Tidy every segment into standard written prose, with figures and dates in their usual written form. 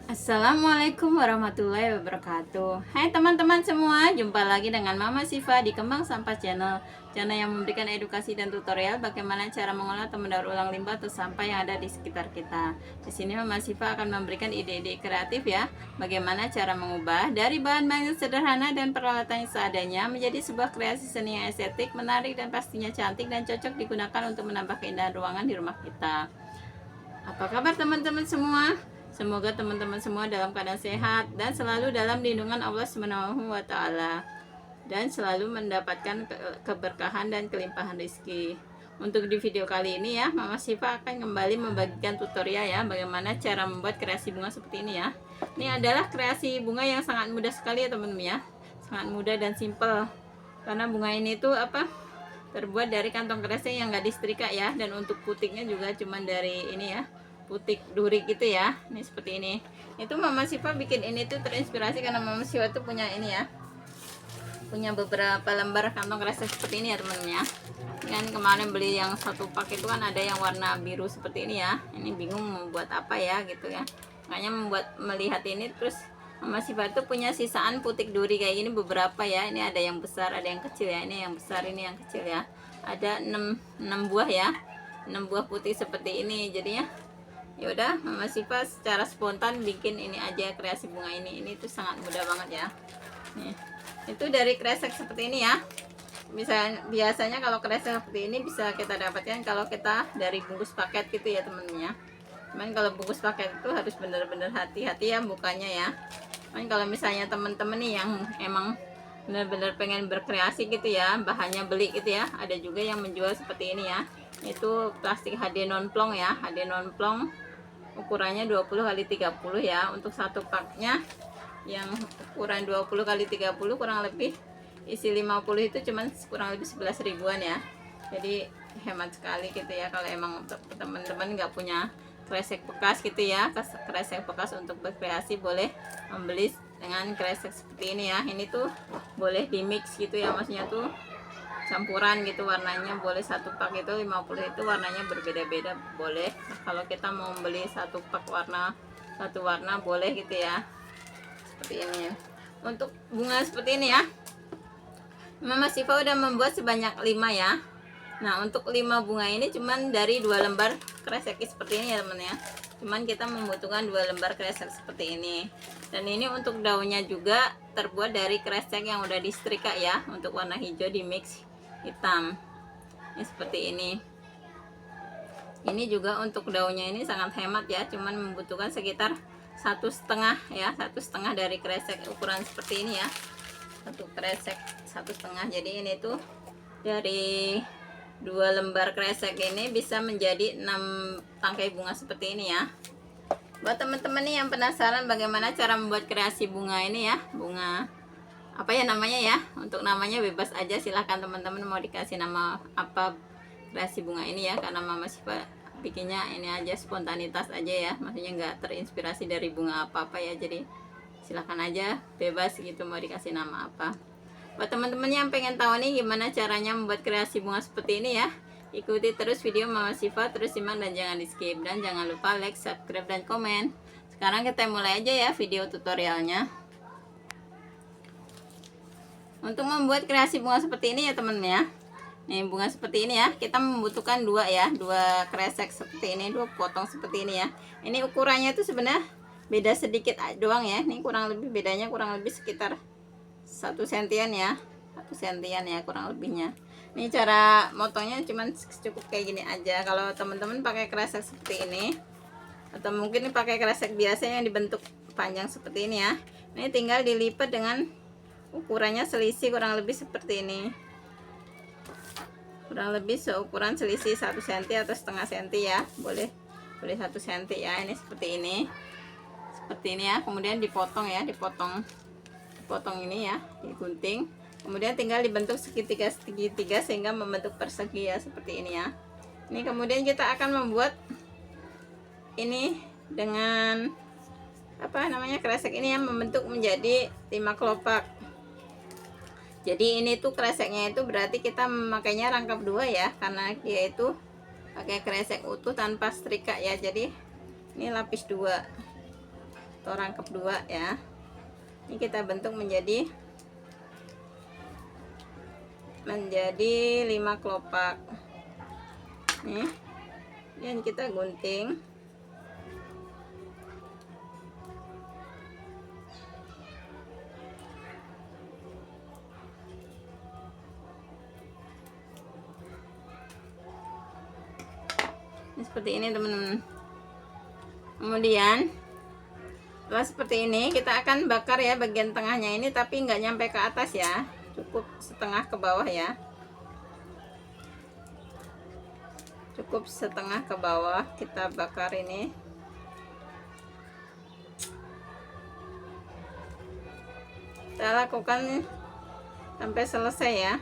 Assalamualaikum warahmatullahi wabarakatuh. Hai teman-teman semua, jumpa lagi dengan Mama Siva di Kembang Sampah Channel. Channel yang memberikan edukasi dan tutorial bagaimana cara mengolah atau mendaur ulang limbah atau sampah yang ada di sekitar kita. Di sini Mama Siva akan memberikan ide-ide kreatif ya, bagaimana cara mengubah dari bahan-bahan sederhana dan peralatan seadanya menjadi sebuah kreasi seni yang estetik, menarik dan pastinya cantik dan cocok digunakan untuk menambah keindahan ruangan di rumah kita. Apa kabar teman-teman semua? Semoga teman-teman semua dalam keadaan sehat dan selalu dalam lindungan Allah Subhanahu wa taala dan selalu mendapatkan keberkahan dan kelimpahan rezeki. Untuk di video kali ini ya, Mama Siva akan kembali membagikan tutorial ya bagaimana cara membuat kreasi bunga seperti ini ya. Ini adalah kreasi bunga yang sangat mudah sekali ya teman-teman ya. Sangat mudah dan simple. Karena bunga ini tuh terbuat dari kantong kresek yang gak disetrika ya, dan untuk putiknya juga cuman dari ini ya, putik duri gitu ya. Ini seperti ini. Itu Mama Siva bikin ini tuh terinspirasi karena Mama Siva tuh punya ini ya, punya beberapa lembar kantong kresek seperti ini ya teman-teman ya. Kan kemarin beli yang satu paket itu kan ada yang warna biru seperti ini ya. Ini bingung membuat apa ya gitu ya. Makanya melihat ini terus Mama Siva tuh punya sisaan putik duri kayak gini beberapa ya. Ini ada yang besar, ada yang kecil ya. Ini yang besar, ini yang kecil ya. Ada 6 buah ya. 6 buah putih seperti ini. Jadinya yaudah Mama Siva secara spontan bikin ini aja kreasi bunga ini. Ini tuh sangat mudah banget ya. Nih, itu dari kresek seperti ini ya. Biasanya kalau kresek seperti ini bisa kita dapatkan kalau kita dari bungkus paket gitu ya temennya. Cuman kalau bungkus paket itu harus benar-benar hati-hati ya bukanya ya. Cuman kalau misalnya temen-temen nih yang emang benar-benar pengen berkreasi gitu ya, bahannya beli gitu ya, ada juga yang menjual seperti ini ya. Itu plastik HD non plong ya, HD non plong ukurannya 20 kali 30 ya. Untuk satu paknya yang ukuran 20 kali 30 kurang lebih isi 50 itu cuman kurang lebih 11 ribuan ya. Jadi hemat sekali gitu ya kalau emang teman-teman nggak punya kresek bekas gitu ya. Kresek bekas untuk berkreasi boleh membeli dengan kresek seperti ini ya. Ini tuh boleh di mix gitu ya, maksudnya tuh campuran gitu warnanya. Boleh satu pak itu 50 itu warnanya berbeda-beda boleh. Kalau kita mau beli satu pak satu warna boleh gitu ya, seperti ini. Untuk bunga seperti ini ya, Mama Siva udah membuat sebanyak 5 ya. Nah untuk 5 bunga ini cuman dari 2 lembar kresek seperti ini ya teman ya. Cuman kita membutuhkan 2 lembar kresek seperti ini. Dan ini untuk daunnya juga terbuat dari kresek yang udah disetrika ya. Untuk warna hijau di mix hitam. Ini seperti ini. Ini juga untuk daunnya ini sangat hemat ya. Cuman membutuhkan sekitar 1,5 ya, 1,5 dari kresek ukuran seperti ini ya. Satu kresek 1,5. Jadi ini tuh dari 2 lembar kresek ini bisa menjadi 6 tangkai bunga seperti ini ya. Buat teman-teman nih yang penasaran bagaimana cara membuat kreasi bunga ini ya, bunga apa ya namanya ya, untuk namanya bebas aja, silahkan teman-teman mau dikasih nama apa kreasi bunga ini ya, karena Mama Siva bikinnya ini aja spontanitas aja ya, maksudnya nggak terinspirasi dari bunga apa-apa ya. Jadi silahkan aja bebas gitu mau dikasih nama apa. Buat teman-teman yang pengen tahu nih gimana caranya membuat kreasi bunga seperti ini ya, ikuti terus video Mama Siva, terus simak dan jangan di skip, dan jangan lupa like, subscribe, dan komen. Sekarang kita mulai aja ya video tutorialnya. Untuk membuat kreasi bunga seperti ini ya teman-teman ya, nih bunga seperti ini ya, kita membutuhkan 2 ya, 2 kresek seperti ini, 2 potong seperti ini ya. Ini ukurannya itu sebenarnya beda sedikit doang ya. Ini kurang lebih bedanya kurang lebih sekitar 1 sentian ya, 1 sentian ya kurang lebihnya. Ini cara motongnya cuman cukup kayak gini aja. Kalau teman-teman pakai kresek seperti ini, atau mungkin pakai kresek biasa yang dibentuk panjang seperti ini ya, ini tinggal dilipat dengan ukurannya selisih kurang lebih seperti ini, kurang lebih seukuran selisih 1 cm atau setengah senti ya, boleh 1 cm ya. Ini seperti ini ya. Kemudian dipotong ya, dipotong ini ya, digunting, kemudian tinggal dibentuk segitiga sehingga membentuk persegi ya, seperti ini ya. Ini kemudian kita akan membuat ini dengan apa namanya, kresek ini yang membentuk menjadi 5 kelopak. Jadi ini tuh kreseknya itu berarti kita memakainya rangkap 2 ya, karena dia itu pakai kresek utuh tanpa setrika ya. Jadi ini lapis 2. atau rangkap dua ya. Ini kita bentuk menjadi 5 kelopak nih, dan kita gunting. Ini seperti ini teman-teman. Kemudian setelah seperti ini kita akan bakar ya bagian tengahnya ini, tapi nggak nyampe ke atas ya, cukup setengah ke bawah ya, cukup setengah ke bawah kita bakar ini. Kita lakukan sampai selesai ya.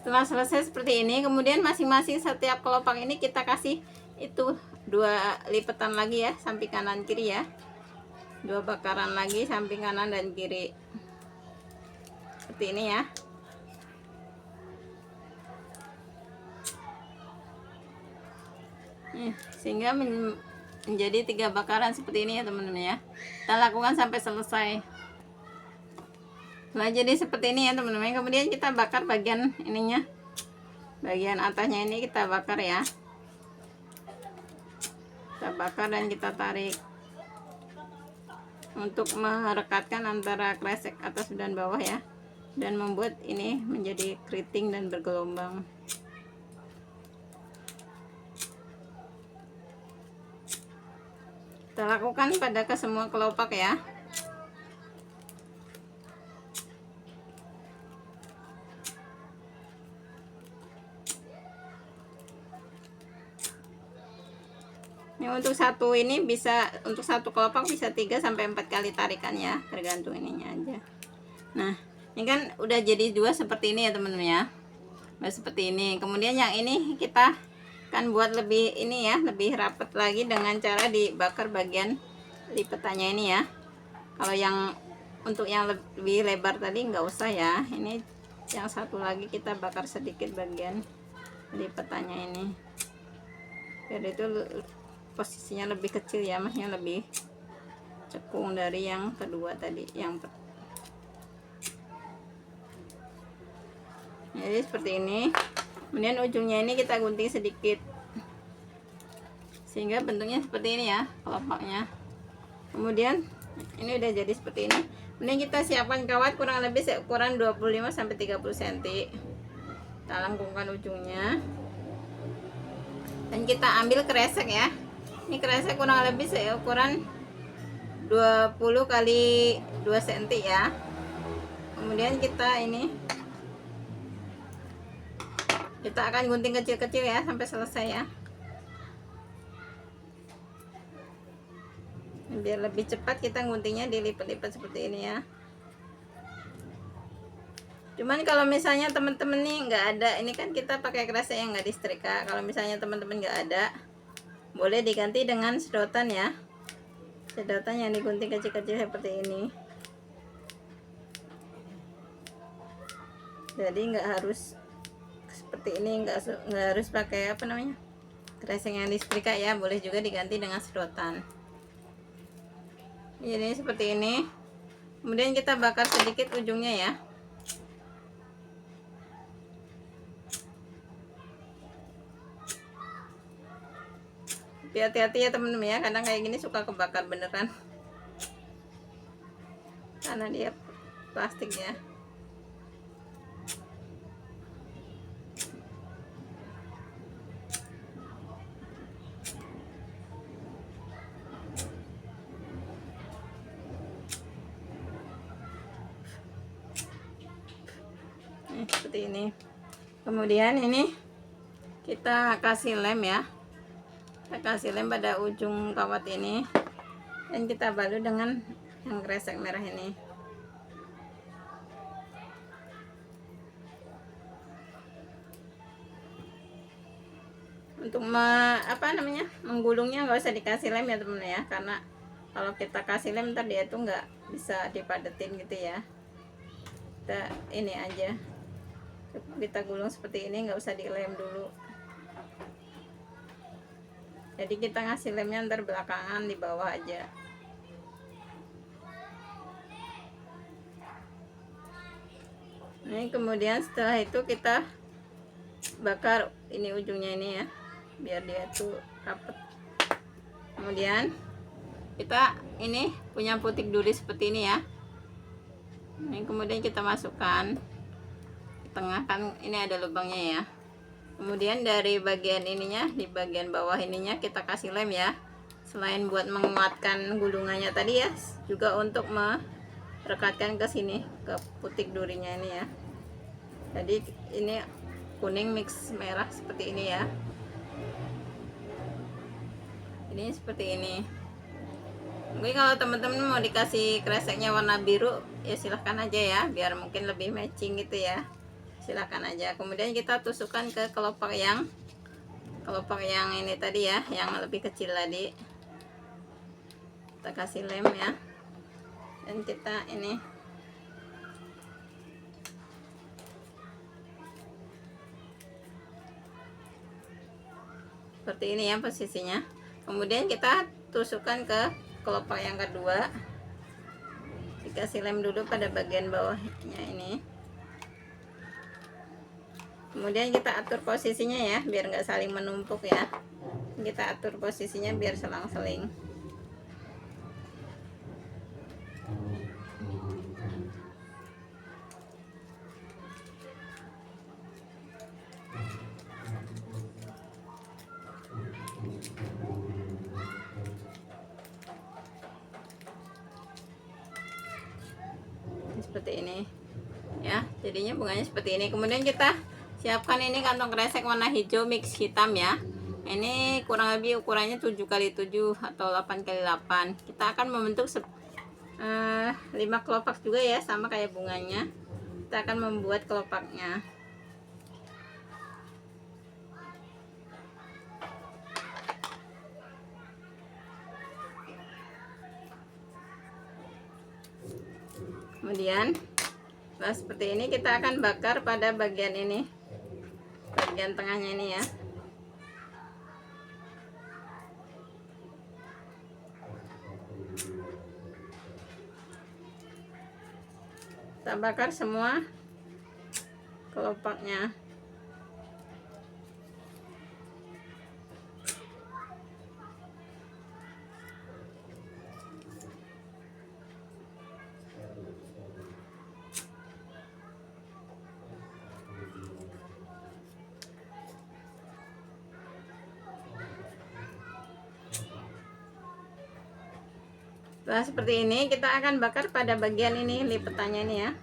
Setelah selesai seperti ini, kemudian masing-masing setiap kelopak ini kita kasih itu 2 lipatan lagi ya, samping kanan kiri ya, 2 bakaran lagi samping kanan dan kiri seperti ini ya. Sehingga menjadi 3 bakaran seperti ini ya teman-teman ya. Kita lakukan sampai selesai. Nah, jadi seperti ini ya teman-teman. Kemudian kita bakar bagian ininya, bagian atasnya ini kita bakar ya. Kita bakar dan kita tarik untuk merekatkan antara kresek atas dan bawah ya, dan membuat ini menjadi keriting dan bergelombang. Kita lakukan pada ke semua kelopak ya. Ini untuk satu ini bisa, untuk satu kelopak bisa 3 sampai 4 kali tarikan ya, tergantung ininya aja. Nah, ini kan udah jadi 2 seperti ini ya teman-teman ya. Udah seperti ini. Kemudian yang ini kita kan buat lebih ini ya, lebih rapat lagi dengan cara dibakar bagian lipatannya ini ya. Kalau yang untuk yang lebih lebar tadi nggak usah ya. Ini yang satu lagi kita bakar sedikit bagian lipatannya ini, biar itu posisinya lebih kecil ya, maksudnya lebih cekung dari yang kedua tadi, yang jadi seperti ini. Kemudian ujungnya ini kita gunting sedikit sehingga bentuknya seperti ini ya kelopaknya. Kemudian ini udah jadi seperti ini. Kemudian kita siapkan kawat kurang lebih seukuran 25 sampai 30 cm. Kita lengkungkan ujungnya dan kita ambil kresek ya. Ini kresek kurang lebih seukuran 20 kali 2 cm ya. Kemudian kita akan gunting kecil-kecil ya sampai selesai ya, biar lebih cepat kita guntingnya dilipat-lipat seperti ini ya. Cuman kalau misalnya teman-teman nih nggak ada, ini kan kita pakai kresek yang nggak disetrika. Kalau misalnya teman-teman nggak ada, boleh diganti dengan sedotan ya, sedotan yang digunting kecil-kecil seperti ini. Jadi nggak harus seperti ini, nggak harus pakai apa namanya, kresek yang disetrika ya, boleh juga diganti dengan sedotan. Jadi seperti ini. Kemudian kita bakar sedikit ujungnya ya. Hati-hati ya teman-teman ya, kadang kayak gini suka kebakar beneran karena dia plastik ya. Seperti ini. Kemudian ini kita kasih lem ya, kita kasih lem pada ujung kawat ini dan kita balut dengan yang kresek merah ini. Untuk menggulungnya nggak usah dikasih lem ya temen ya, karena kalau kita kasih lem ntar dia tuh nggak bisa dipadetin gitu ya. Kita ini aja, kita gulung seperti ini, nggak usah dilem dulu. Jadi kita ngasih lemnya ntar belakangan di bawah aja. Ini kemudian setelah itu kita bakar ini ujungnya ini ya, biar dia tuh rapet. Kemudian kita ini punya putik duri seperti ini ya. Ini kemudian kita masukkan ke tengah, kan ini ada lubangnya ya. Kemudian dari bagian ininya, di bagian bawah ininya kita kasih lem ya. Selain buat menguatkan gulungannya tadi ya, juga untuk merekatkan ke sini, ke putik durinya ini ya. Jadi ini kuning mix merah seperti ini ya. Ini seperti ini. Mungkin kalau teman-teman mau dikasih kreseknya warna biru ya silahkan aja ya, biar mungkin lebih matching gitu ya, silahkan aja. Kemudian kita tusukkan ke kelopak yang ini tadi ya, yang lebih kecil tadi. Kita kasih lem ya, dan kita ini seperti ini ya posisinya. Kemudian kita tusukkan ke kelopak yang kedua, dikasih lem dulu pada bagian bawahnya ini. Kemudian kita atur posisinya ya, biar nggak saling menumpuk ya. Kita atur posisinya biar selang-seling. Seperti ini ya, jadinya bunganya seperti ini. Kemudian kita siapkan ini kantong kresek warna hijau mix hitam ya. Ini kurang lebih ukurannya 7x7 atau 8x8. Kita akan membentuk 5 kelopak juga ya, sama kayak bunganya. Kita akan membuat kelopaknya. Kemudian setelah seperti ini kita akan bakar pada bagian ini, bagian tengahnya ini ya. Kita bakar semua kelopaknya. Setelah seperti ini kita akan bakar pada bagian ini, lipetannya ini ya,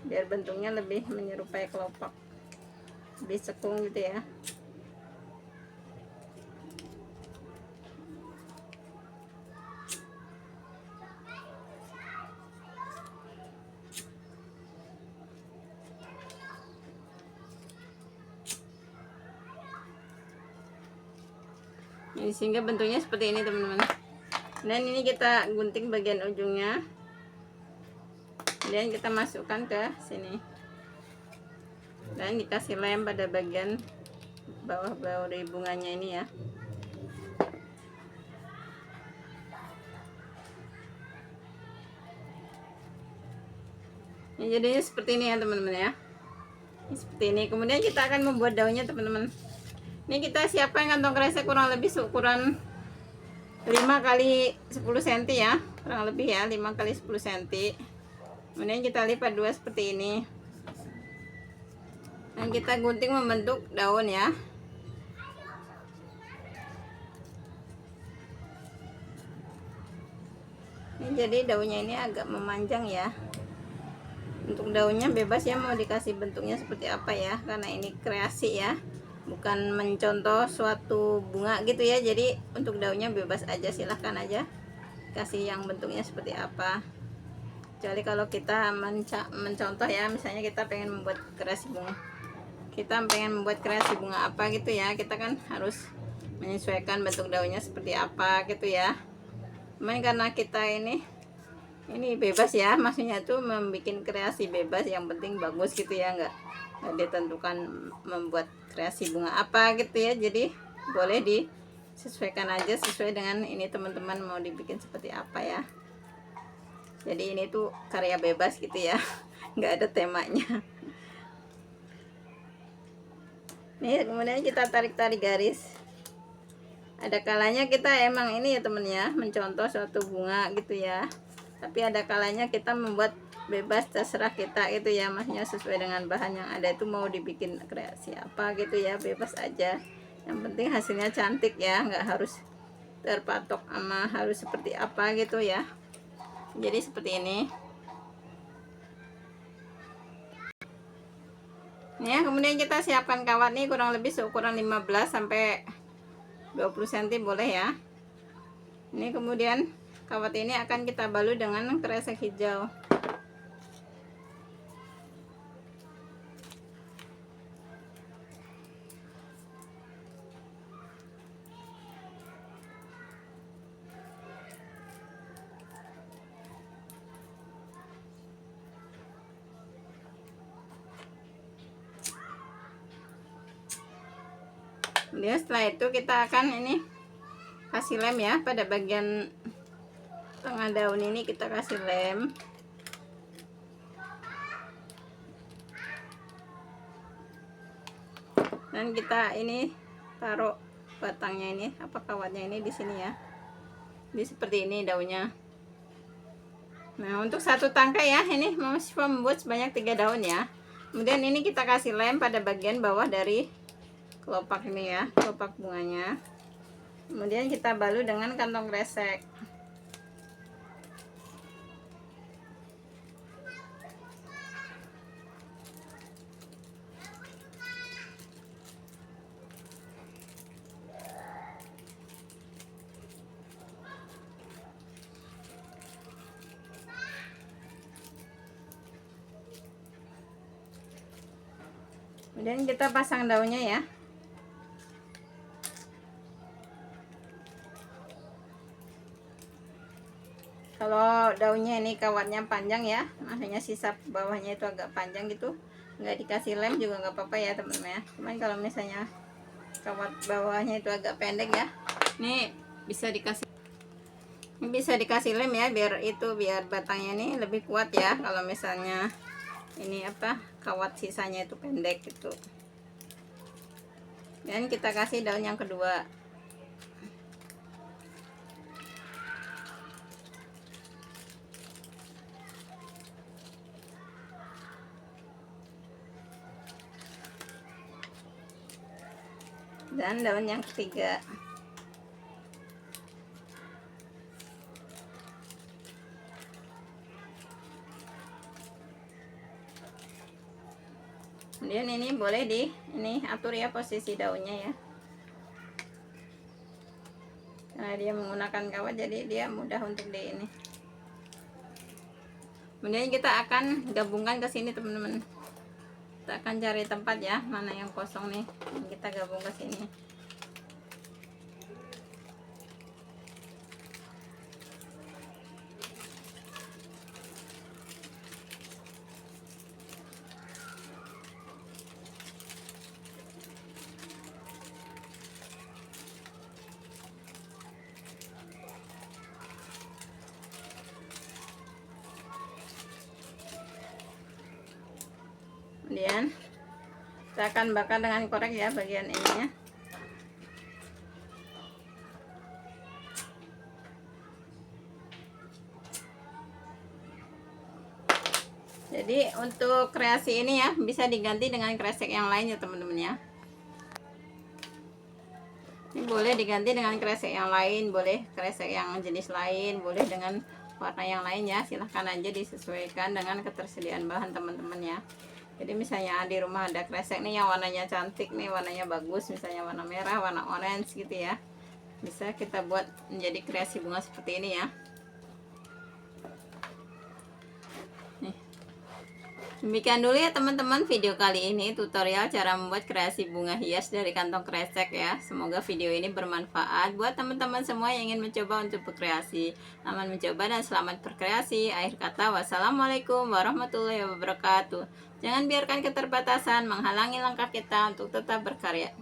biar bentuknya lebih menyerupai kelopak, lebih sekung gitu ya. Ini sehingga bentuknya seperti ini teman-teman. Dan ini kita gunting bagian ujungnya, kemudian kita masukkan ke sini dan dikasih lem pada bagian bawah dari bunganya ini ya. Ini jadinya seperti ini ya teman-teman ya. Ini seperti ini. Kemudian kita akan membuat daunnya teman-teman. Ini kita siapkan kantong kresek kurang lebih seukuran 5x10 cm ya, kurang lebih ya, 5x10 cm. Kemudian kita lipat dua seperti ini, dan kita gunting membentuk daun ya. Ini jadi daunnya ini agak memanjang ya. Untuk daunnya bebas ya, mau dikasih bentuknya seperti apa ya, karena ini kreasi ya, bukan mencontoh suatu bunga gitu ya. Jadi untuk daunnya bebas aja, silahkan aja kasih yang bentuknya seperti apa. Kecuali kalau kita mencontoh ya, misalnya kita pengen membuat kreasi bunga kita pengen membuat kreasi bunga apa gitu ya, kita kan harus menyesuaikan bentuk daunnya seperti apa gitu ya. Cuman karena kita ini bebas ya, maksudnya tuh membuat kreasi bebas, yang penting bagus gitu ya, nggak ditentukan membuat kreasi bunga apa gitu ya. Jadi boleh disesuaikan aja sesuai dengan ini teman-teman mau dibikin seperti apa ya. Jadi ini tuh karya bebas gitu ya, nggak ada temanya. Nih kemudian kita tarik-tarik garis. Ada kalanya kita emang ini ya temen ya, mencontoh suatu bunga gitu ya, tapi ada kalanya kita membuat bebas, terserah kita gitu ya, maksudnya sesuai dengan bahan yang ada itu mau dibikin kreasi apa gitu ya, bebas aja, yang penting hasilnya cantik ya, nggak harus terpatok sama harus seperti apa gitu ya. Jadi seperti ini ya. Kemudian kita siapkan kawat nih kurang lebih seukuran 15 sampai 20 cm boleh ya. Ini kemudian kawat ini akan kita balut dengan kresek hijau. Kemudian setelah itu kita akan ini kasih lem ya, pada bagian tengah daun ini kita kasih lem. Dan kita ini taruh batangnya ini, apa kawatnya ini di sini ya. Jadi seperti ini daunnya. Nah untuk satu tangkai ya, ini Mama Siva membuat sebanyak 3 daun ya. Kemudian ini kita kasih lem pada bagian bawah dari kelopak ini ya, kelopak bunganya. Kemudian kita balut dengan kantong kresek. Kemudian kita pasang daunnya ya. Kalau daunnya ini kawatnya panjang ya, maksudnya sisa bawahnya itu agak panjang gitu, nggak dikasih lem juga nggak apa-apa ya teman-teman ya. Cuman kalau misalnya kawat bawahnya itu agak pendek ya, ini bisa dikasih lem ya, biar batangnya ini lebih kuat ya. Kalau misalnya ini apa, kawat sisanya itu pendek gitu. Dan kita kasih daun yang kedua. Dan daun yang ketiga. Kemudian ini boleh atur ya posisi daunnya ya. Karena dia menggunakan kawat jadi dia mudah untuk ini. Kemudian kita akan gabungkan ke sini teman-teman. Kita akan cari tempat ya, mana yang kosong nih, kita gabung ke sini. Kemudian kita akan bakar dengan korek ya bagian ininya. Jadi untuk kreasi ini ya bisa diganti dengan kresek yang lain ya teman-teman ya. Ini boleh diganti dengan kresek yang lain, boleh kresek yang jenis lain, boleh dengan warna yang lain ya. Silahkan aja disesuaikan dengan ketersediaan bahan teman-teman ya. Jadi misalnya di rumah ada kresek nih yang warnanya cantik nih, warnanya bagus, misalnya warna merah, warna orange gitu ya, bisa kita buat menjadi kreasi bunga seperti ini ya. Nih. Demikian dulu ya teman-teman video kali ini, tutorial cara membuat kreasi bunga hias dari kantong kresek ya. Semoga video ini bermanfaat buat teman-teman semua yang ingin mencoba untuk berkreasi. Selamat mencoba dan selamat berkreasi. Akhir kata, wassalamualaikum warahmatullahi wabarakatuh. Jangan biarkan keterbatasan menghalangi langkah kita untuk tetap berkarya.